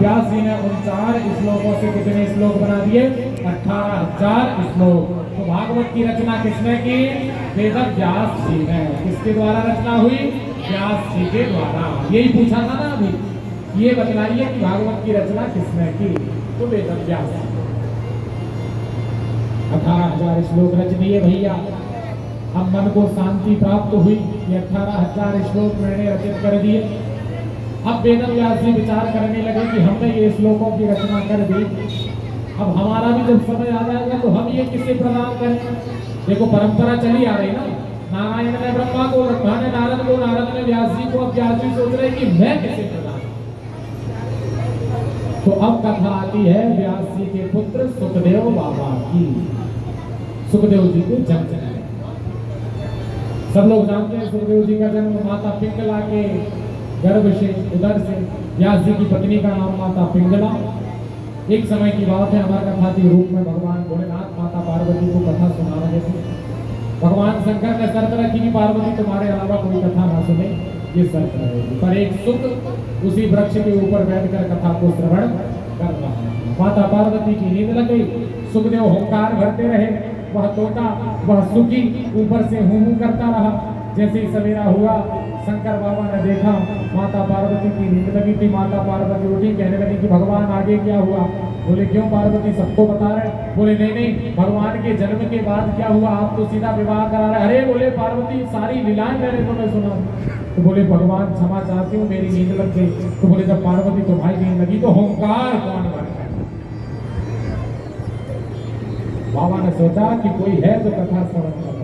व्यास जी ने उन 4 श्लोकों से कितने श्लोक बना दिए? 18,000 श्लोक। तो भागवत की रचना किसने की? वेद व्यास जी ने। किसके द्वारा रचना हुई? व्यास जी के द्वारा। यही पूछा था ना अभी, ये बतलाइए कि भागवत की रचना किसने की? तो वेद व्यास। 18,000 श्लोक रच दिए भैया। अब मन को शांति प्राप्त हुई, ये 18,000 श्लोक मैंने रचित कर दिए। अब वेद व्यास जी विचार करने लगे कि हमने ये श्लोकों की रचना कर दी, अब हमारा भी जब समय आ जाएगा तो हम ये किसे प्रदान करें? देखो परंपरा चली आ रही ना, नारायण ने ब्रह्मा को, ब्रह्मा ने नारद को, नारद ने व्यास जी को, अब व्यास जी सोच रहे कि मैं किसे प्रदान। तो अब कथा आती है व्यास जी के पुत्र सुखदेव बाबा की। सुखदेव जी को जन्म, सब लोग जानते हैं सुखदेव जी का जन्म माता पिंगला के गर्भ से, उदर से। व्यास जी की पत्नी का नाम माता पिंगला। एक समय की बात है, हमारे कथा के रूप में भगवान भोलेनाथ माता पार्वती को कथा सुना रहे थे। भगवान शंकर ने शर्त रखी कि पार्वती तुम्हारे अलावा कोई कथा ना सुने, ये शर्त रहेगी। पर एक सुख उसी वृक्ष के ऊपर बैठकर कथा को श्रवण कर रहा है। माता पार्वती की नींद लग गई। सुखदेव होंकार भरते रहे, वह तोता, वह सुखी ऊपर से हूं हूं करता रहा। जैसे ही सवेरा हुआ, शंकर बाबा ने देखा माता पार्वती की नींद लगी थी। माता पार्वती उठी, कहने लगी कि भगवान आगे क्या हुआ? बोले क्यों पार्वती, सबको बता रहे? बोले नहीं नहीं, भगवान के जन्म के बाद क्या हुआ? आप तो सीधा विवाह करा रहे। अरे बोले पार्वती, सारी लीलाएं मैंने तुम्हें सुना। तो बोले भगवान क्षमा चाहती हूँ, मेरी नींद लग गई। तो बोले जब पार्वती तुम्हारी नींद लगी तो होंकार कौन भरता? बाबा ने सोचा कि कोई है जो कथा श्रवण कर रहा है।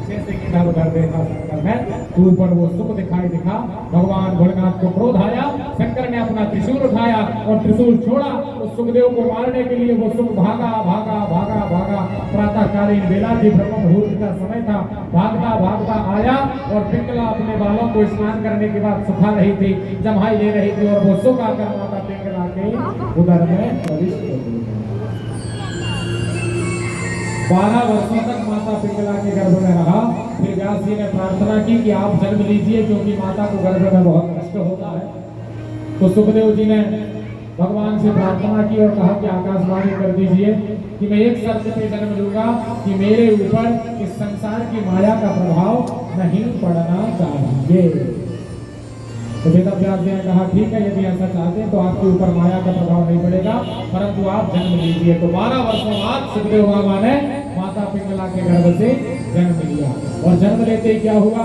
जैसे कि इधर उधर देखा शंकर ने, ऊपर वो सुख दिखाई दिखा। भगवान भोलेनाथ को क्रोध आया। शंकर ने अपना त्रिशूल उठाया और त्रिशूल छोड़ा। उस सुखदेव को मारने के लिए वो सुख भागा भागा भागा भागा। प्रातःकालीन बेला थी, ब्रह्म मुहूर्त का समय था। भागता भागता आया और पिंगला अपने बालों को स्नान करने के बाद सुखा रही थी, जमाई ले रही थी, और वो सुख आकर माता पिंगला के उदर में प्रविष्ट हो गई। 12 वर्षों तक माता पिंगला के गर्भ में रहा। फिर व्यास जी ने प्रार्थना की कि आप जन्म लीजिए, क्योंकि माता को गर्भ में बहुत कष्ट होता है। तो सुखदेव जी ने भगवान से प्रार्थना की और कहा कि आकाशवाणी कर दीजिए कि मैं एक शर्त पे जन्म लूंगा कि मेरे ऊपर इस संसार की माया का प्रभाव नहीं पड़ना चाहिए। तो वेद व्यास जी ने कहा ठीक है, यदि ऐसा चाहते हैं तो आपके ऊपर माया का प्रभाव नहीं पड़ेगा, परंतु आप जन्म लीजिए। तो 12 वर्षों बाद सुखदेव बाबा ने माता पिंगला के गर्भ से जन्म लिया। और जन्म लेते ही क्या हुआ?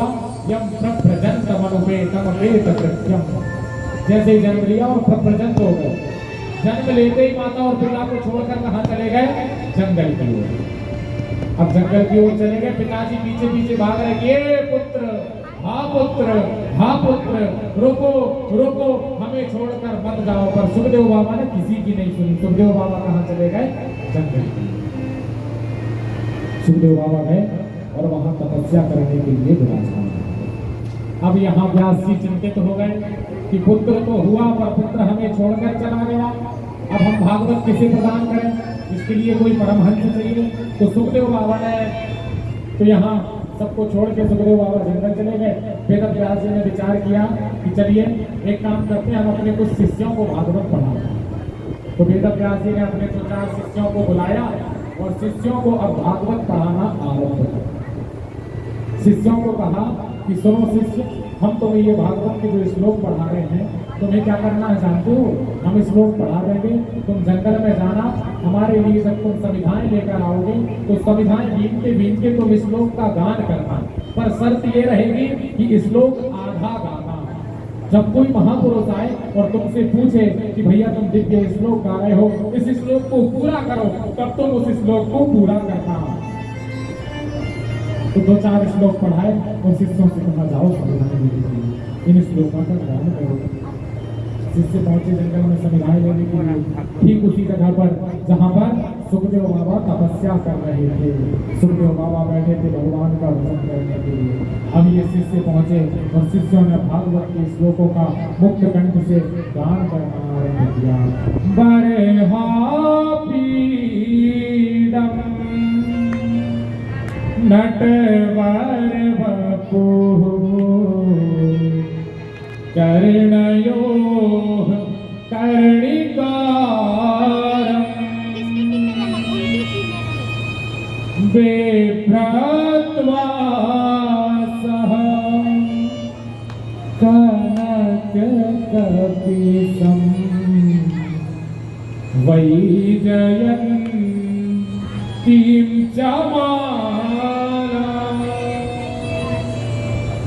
यम प्रजंत मनुपेतम वेद कृत्यम। जैसे ही जन्म लिया और प्रजंत हो गए। जन्म लेते ही माता और पिता को छोड़कर कहाँ चले गए? जंगल की ओर। अब जंगल की ओर चले गए। पिताजी पीछे पीछे भाग रहे, ये पुत्र, हाँ पुत्र, हाँ पुत्र, रुको रुको, हमें छोड़कर मत जाओ। पर सुखदेव बाबा ने किसी की नहीं सुनी। सुखदेव बाबा कहाँ चले गए? जंगल। सुखदेव बाबा गए और वहां तपस्या करने के लिए विराजमान। अब यहाँ व्यास जी चिंतित हो गए कि पुत्र तो हुआ, पर पुत्र हमें छोड़कर चला गया। अब हम भागवत किसे प्रदान करें? इसके लिए कोई परमहंस चाहिए। तो सुखदेव बाबा ने तो यहाँ सबको छोड़ के सुखदेव बाबा जंगल चले गए। वेद व्यास जी ने विचार किया कि चलिए एक काम करते हैं, हम अपने कुछ शिष्यों को भागवत पढ़ाएं। तो वेद व्यास जी ने अपने 4 शिष्यों को बुलाया और शिष्यों को अब भागवत पढ़ाना आरंभ किया। शिष्यों को कहा कि सुनो शिष्य, हम तुम्हें ये भागवत के जो श्लोक पढ़ा रहे हैं, तुम्हें क्या करना है जानते हो? हम श्लोक पढ़ा देंगे, तुम जंगल में जाना, हमारे लिए जब तुम संविधान लेकर आओगे तो संविधान बीनते बीनते तुम श्लोक का गान करना। पर शर्त ये रहेगी कि श्लोक आधा गाना। जब कोई महापुरुष आए और तुमसे पूछे कि भैया तुम दिव्य श्लोक गा रहे हो, इस श्लोक को पूरा करो, तब तुम उस श्लोक को पूरा करना। तो 2-4 श्लोक पढ़ाए और शिष्यों से कहा जाओ संविधान लीजिए, इन श्लोकों का गान करो। शिष्य पहुंचे जंगल में संविधान लेने के लिए, ठीक उसी जगह पर जहां पर सुखदेव बाबा तपस्या कर रहे थे। सुखदेव बाबा बैठे थे भगवान का भजन करने के लिए। अब ये शिष्य पहुंचे और शिष्यों ने भागवत के श्लोकों का मुक्त कंठ से गान करना आरंभ किया। बड़े नटवर बपू कर्णयो कर्णिकारं बिभ्रत्वा सह कनककपिशं वैजयन्तीं च माला।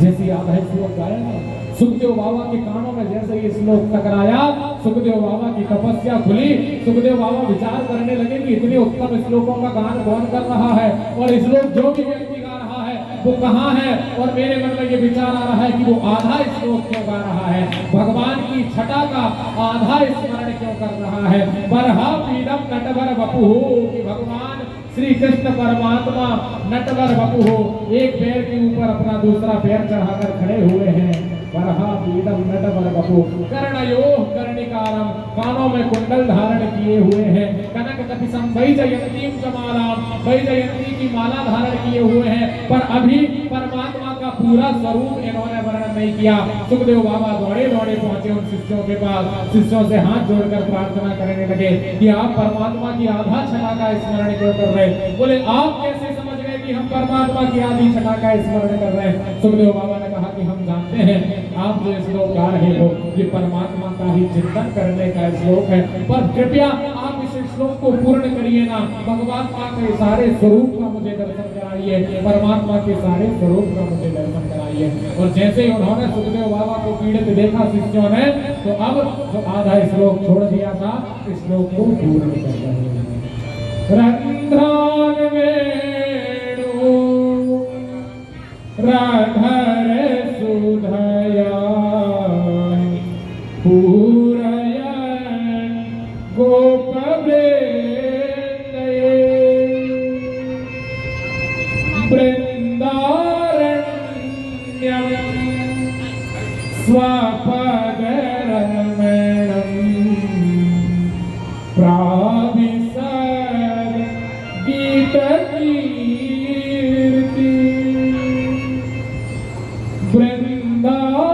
जैसे याद है श्लोक गाया ना, सुखदेव बाबा के कानों में जैसे ये श्लोक टकराया, सुखदेव बाबा की तपस्या खुली। सुखदेव बाबा विचार करने लगे कि इतने उत्तम श्लोकों का गान कौन कर रहा है, और श्लोक जो भी व्यक्ति गा रहा है वो कहाँ है। और मेरे मन में ये विचार आ रहा है कि वो आधा श्लोक क्यों गा रहा है, भगवान की छटा का आधा स्मरण क्यों कर रहा है। बरहा पीडम नटवर वपु, कि भगवान श्री कृष्ण परमात्मा नटवर वपु हो, एक पैर के ऊपर अपना दूसरा पैर चढ़ाकर खड़े हुए हैं। बरहा पीडम नटवर वपु कर्णयोः कर्णिकारं, कानों में कुंडल धारण किए हुए हैं। कनक कपिशं वैजयन्तीं च मालां, वैजयंती की माला धारण किए हुए हैं। पर अभी परमात्मा का पूरा स्वरूप इन्होंने वर्णन नहीं किया। सुखदेव बाबा दौड़े दौड़े पहुंचे उन शिष्यों के पास, शिष्यों से हाथ जोड़कर प्रार्थना करने लगे कि आप परमात्मा की आधा छटा का स्मरण क्यों कर रहे। बोले आप कैसे समझ गए कि हम परमात्मा की आधी छटा का स्मरण कर रहे हैं। सुखदेव बाबा ने कहा कि हम जानते हैं आप जो श्लोक गा रहे हो ये परमात्मा का ही चिंतन करने का श्लोक है, पर कृपया आप इस श्लोक को पूर्ण करिए ना। परमात्मा के सारे स्वरूप का मुझे दर्शन कराइए, परमात्मा के सारे स्वरूप का मुझे दर्शन कराइए। और जैसे ही उन्होंने सुखदेव बाबा को पीड़ित देखा शिष्यों ने, तो अब जो आधा श्लोक छोड़ दिया था इस श्लोक को पूर्ण कर रहे हैं। रंध्रान वेणु राधर सुधया पूरयन् गोपवृन्दये वृन्दारण्यं स्वपदरमणं प्राविशद गीतकीर्ति। वृन्दारण्यं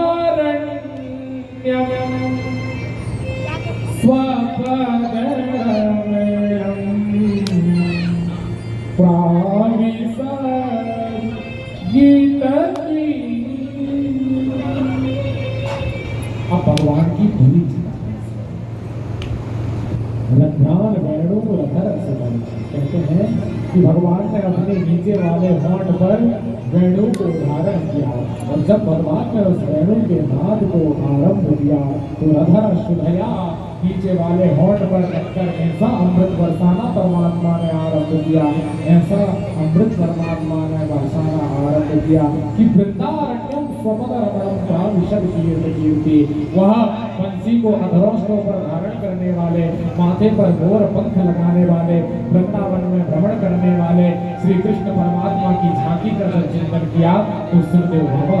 स्वपदरमणं प्राविशद गीतकीर्ति। अब भगवान की पूरी रंध्रान वेणु रधर सुधन, कहते हैं कि भगवान ने अपने नीचे वाले होंठ पर वेणु को धारण किया, और जब भगवान ने उस वेणु के नाद को आरंभ किया तो रधर सुधया, नीचे वाले होंठ पर रखकर ऐसा अमृत बरसाना परमात्मा ने आरंभ किया, ऐसा अमृत परमात्मा ने बरसाना आरंभ किया कि वृंदारण्यम स्वपदरमणं प्राविशद कीर्ति। वह बंसी को अधरोष्ठों पर धारण करने वाले, माथे पर मोर पंख लगाने वाले, वृंदावन में भ्रमण करने वाले श्री कृष्ण परमात्मा की झांकी का जब चिंतन किया तो सुखदेव बाबा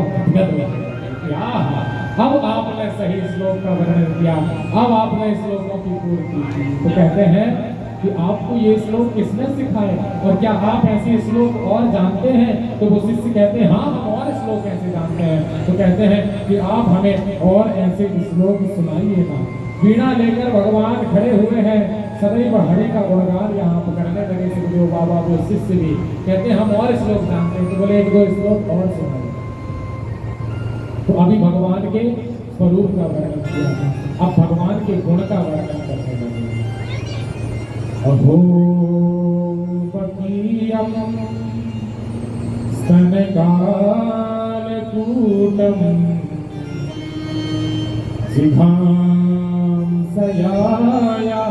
क्या अब आपने सही श्लोक का वर्णन किया, अब आपने श्लोकों की पूर्ति की। तो कहते हैं कि आपको ये श्लोक किसने सिखाए, और क्या आप ऐसे श्लोक और जानते हैं। तो वो शिष्य कहते हैं हाँ हम और श्लोक ऐसे जानते हैं। तो कहते हैं कि आप हमें और ऐसे श्लोक सुनाइए ना। वीणा लेकर भगवान खड़े हुए हैं, सदैव हरि का गुणगान यहाँ पर करने लगे सुखदेव बाबा। वो शिष्य भी कहते हैं हम और श्लोक जानते हैं। तो बोले एक दो श्लोक और सुनाइए। तो अभी भगवान के स्वरूप का वर्णन किया था, अब भगवान के गुण का वर्णन करने लगे। अहो बकीयम स्तनकालकूटम शिखां सयाया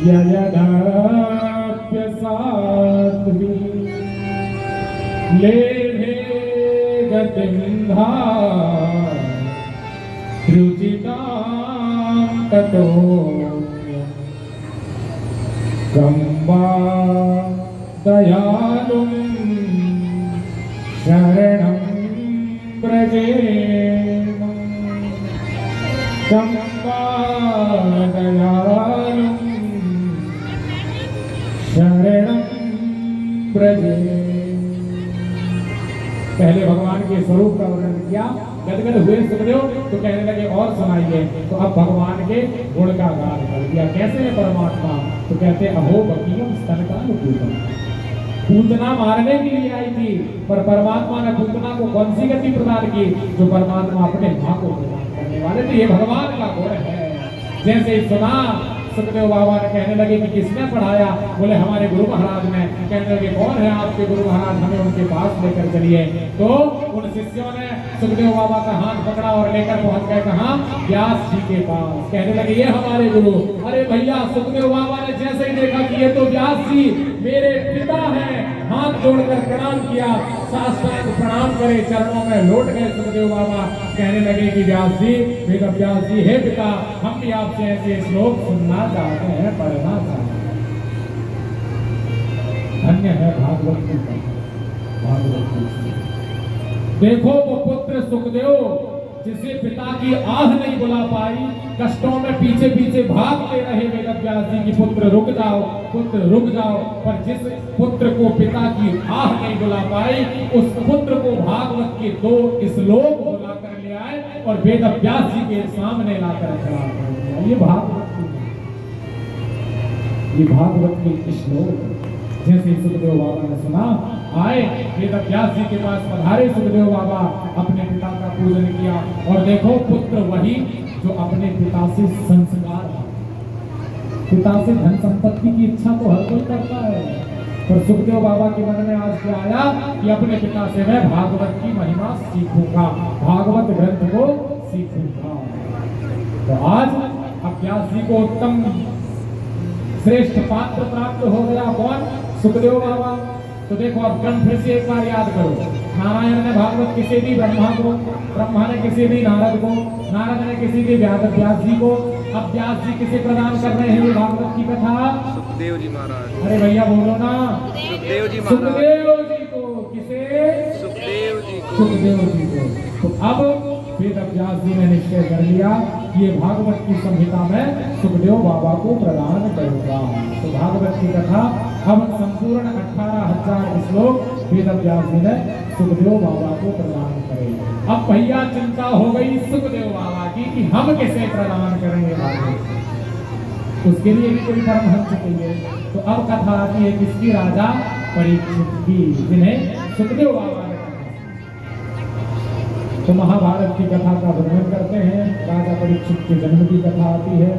ययदाप्यसाध्वी लेभे गतिंधा रुचितां ततोऽन्यं गम्वा दयालुं शरणं व्रजेम। गम्वा दयालुं शरणं व्रजेम। पहले भगवान के स्वरूप का वर्णन किया, गदगद हुए सुखदेव तो कहने लगे और सुनाइए। तो अब भगवान के गुण का गान कर दिया। कैसे है परमात्मा? तो कहते अहो बकीयम स्तनकानुपूतम, पूतना मारने के लिए आई थी, पर परमात्मा ने पूतना को कौन सी गति प्रदान की? जो परमात्मा अपने मां को प्रदान करने वाले थे। ये भगवान का गुण है। जैसे ही सुना सुखदेव बाबा ने कहने लगे कि किसने पढ़ाया? बोले हमारे गुरु महाराज ने। कहने लगे कौन है आपके गुरु महाराज? हमें उनके पास लेकर चलिए। तो उन शिष्यों ने सुखदेव बाबा का हाथ पकड़ा और लेकर पहुंच गए कहां? व्यास जी के पास। कहने लगे ये हमारे गुरु। अरे भैया, सुखदेव बाबा ने जैसे ही देखा कि ये तो व्यास जी मेरे पिता हैं, हाथ जोड़कर प्रणाम किया, साष्टांग प्रणाम करे, चरणों में लौट गए सुखदेव बाबा। कहने लगे कि व्यास जी, वेद व्यास जी, हे पिता, हम भी आपसे ऐसे श्लोक सुनना चाहते हैं, पढ़ना चाहते हैं। धन्य है भागवत की कथा, भागवत की। देखो वो पुत्र सुखदेव जिसे पिता की आह नहीं बुला पाई, कष्टों में पीछे पीछे भागते रहे वेद व्यास जी की पुत्र रुक जाओ, पुत्र रुक जाओ। पर जिस पुत्र को पिता की आह नहीं बुला पाई, उस पुत्र को भागवत के 2 श्लोक बुलाकर ले आए और वेद व्यास जी के सामने लाकर खड़ा कर दिया। ये भागवत के श्लोक। जैसे सुखदेव बाबा ने सुना, आए वेद व्यास जी के पास पधारे सुखदेव बाबा, अपने पिता का पूजन किया। और देखो पुत्र वही जो अपने पिता से संस्कार, पिता से धन संपत्ति की इच्छा तो हर कोई करता है, पर सुखदेव बाबा के मन में आज क्या आया कि अपने पिता से मैं भागवत की महिमा सीखूंगा, भागवत ग्रंथ को सीखूंगा। तो आज अब व्यास जी को उत्तम श्रेष्ठ पात्र प्राप्त हो गया। कौन? सुखदेव बाबा। तो देखो अब क्रम फिर से एक बार याद करो। नारायण ने भागवत किसे दी? ब्रह्मा को। ब्रह्मा ने किसे दी? नारद को। नारद ने किसे दी? व्यास जी को। अब व्यास जी किसे प्रदान कर रहे हैं भागवत की कथा? सुखदेव जी महाराज। अरे भैया बोलो ना, सुखदेव जी महाराज। सुखदेव जी को। किसे? सुखदेव जी को। सुखदेव जी को। तो अब वेद व्यास जी ने निश्चय कर लिया कि ये भागवत की संहिता में सुखदेव बाबा को प्रदान करूंगा। तो भागवत की कथा अब संपूर्ण 18,000 श्लोक वेद व्यास जी ने सुखदेव बाबा को प्रदान करे। अब भैया चिंता हो गई सुखदेव बाबा की कि हम किसे प्रदान करेंगे भागवत। उसके लिए भी कोई परमहंस चाहिए। तो अब कथा आती है किसकी? राजा परीक्षित की, जिन्हें सुखदेव बाबा ने कहा। तो महाभारत की कथा का वर्णन करते हैं। राजा परीक्षित के जन्म की कथा आती है।